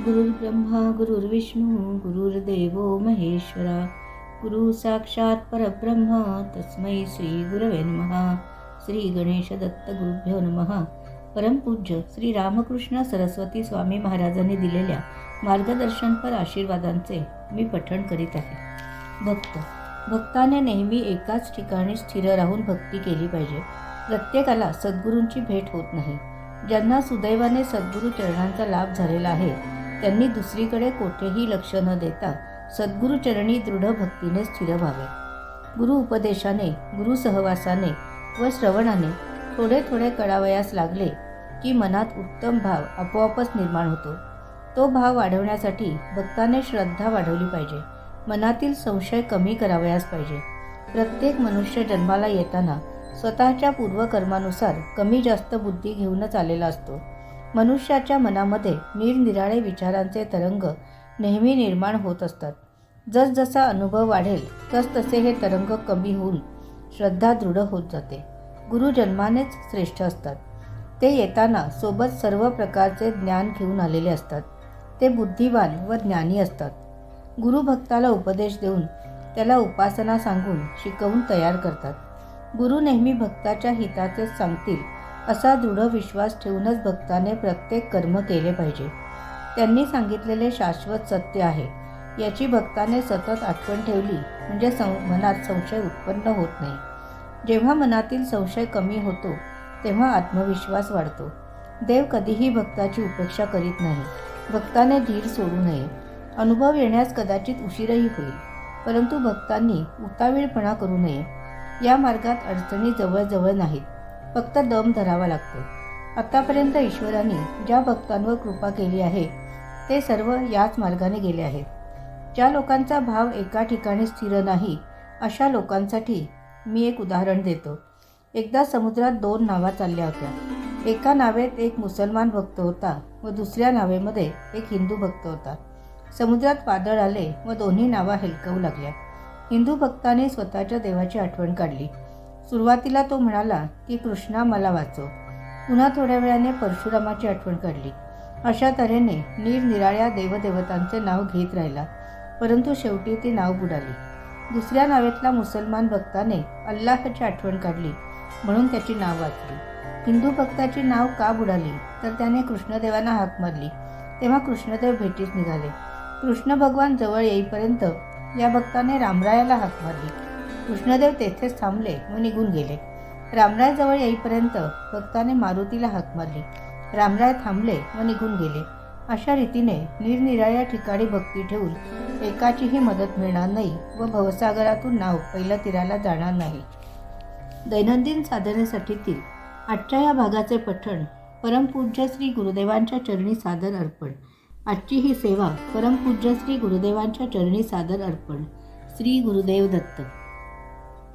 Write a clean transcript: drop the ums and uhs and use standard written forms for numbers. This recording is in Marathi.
गुरुर्ब्रह्मा गुरुर्विष्णू गुरुर्देवो महेश्वरा गुरु साक्षात परब्रह्म तस्मै श्री गुरवे नमः. श्री गणेश दत्त गुरुभ्यो नमः. परमपूज्य श्री रामकृष्ण सरस्वती स्वामी महाराजांनी दिलेल्या मार्गदर्शनपर आशीर्वादांचे मी पठण करीत आहे. भक्ताने नेहमी एकाच ठिकाणी स्थिर राहून भक्ती केली पाहिजे. प्रत्येकाला सद्गुरूंची भेट होत नाही. ज्यांना सुदैवाने सद्गुरू चरणांचा लाभ झालेला आहे त्यांनी दुसरीकडे कोठेही लक्ष न देता सद्गुरूचरणी दृढ भक्तीने स्थिर व्हावे. गुरु उपदेशाने, गुरु सहवासाने व श्रवणाने थोडे थोडे कळावयास लागले की मनात उत्तम भाव आपोआपच निर्माण होतो. तो भाव वाढवण्यासाठी भक्ताने श्रद्धा वाढवली पाहिजे. मनातील संशय कमी करावयास पाहिजे. प्रत्येक मनुष्य जन्माला येताना स्वतःच्या पूर्वकर्मानुसार कमी जास्त बुद्धी घेऊनच आलेला असतो. मनुष्याच्या मनामध्ये निरनिराळे विचारांचे तरंग नेहमी निर्माण होत असतात. जसजसा अनुभव वाढेल तसतसे हे तरंग कमी होऊन श्रद्धा दृढ होत जाते. गुरु जन्मानेच श्रेष्ठ असतात. ते येताना सोबत सर्व प्रकारचे ज्ञान घेऊन आलेले असतात. ते बुद्धिवान व ज्ञानी असतात. गुरु भक्ताला उपदेश देऊन त्याला उपासना सांगून शिकवून तयार करतात. गुरु नेहमी भक्ताच्या हिताचेच सांगतील असा दृढ विश्वास ठेवूनच भक्ताने प्रत्येक कर्म केले पाहिजे. त्यांनी सांगितलेले शाश्वत सत्य आहे याची भक्ताने सतत आठवण ठेवली म्हणजे मनात संशय उत्पन्न होत नाही. जेव्हा मनातील संशय कमी होतो तेव्हा आत्मविश्वास वाढतो. देव कधीही भक्ताची उपेक्षा करीत नाही. भक्ताने धीर सोडू नये. अनुभव येण्यास कदाचित उशीरही होईल, परंतु भक्तांनी उतावीळपणा करू नये. या मार्गात अडचणी जवळजवळ नाहीत, फक्त दम धरावा लागतो. आतापर्यंत ईश्वराने ज्या भक्तांवर कृपा केली आहे ते सर्व याच मार्गाने गेले आहेत. ज्या लोकांचा भाव एका ठिकाणी स्थिर नाही अशा लोकांसाठी मी एक उदाहरण देतो. एकदा समुद्रात 2 नावा चालल्या होत्या. एका नावेत एक मुसलमान भक्त होता व दुसऱ्या नावेमध्ये एक हिंदू भक्त होता. समुद्रात वादळ आले व दोन्ही नावा हेलकवू लागल्या. हिंदू भक्ताने स्वतःच्या देवाची आठवण काढली. सुरुवातीला तो म्हणाला की कृष्णा मला वाचव. पुन्हा थोड्या वेळाने परशुरामाची आठवण काढली. अशा तऱ्हेने निरनिराळ्या देवदेवतांचे नाव घेत राहिला, परंतु शेवटी ती नाव बुडाली. दुसऱ्या नावेतला मुसलमान भक्ताने अल्लाहची आठवण काढली म्हणून त्याची नाव वाचली. हिंदू भक्ताची नाव का बुडाली तर त्याने कृष्णदेवांना हाक मारली. तेव्हा कृष्णदेव भेटीस निघाले. कृष्ण भगवान जवळ येईपर्यंत या भक्ताने रामरायाला हाक मारली. कृष्णदेव तेथेच थांबले व निघून गेले. रामराय जवळ येईपर्यंत भक्ताने मारुतीला हाक मारली. रामराय थांबले व निघून गेले. अशा रीतीने निरनिराळ्या ठिकाणी भक्ती ठेवून एकाचीही मदत मिळणार नाही व भवसागरातून नाव पहिल्या तीराला जाणार नाही. दैनंदिन साधनेसाठीतील आजच्या या भागाचे पठण परमपूज्य श्री गुरुदेवांच्या चरणी सादर अर्पण. आजची ही सेवा परमपूज्य श्री गुरुदेवांच्या चरणी सादर अर्पण. श्री गुरुदेव दत्त.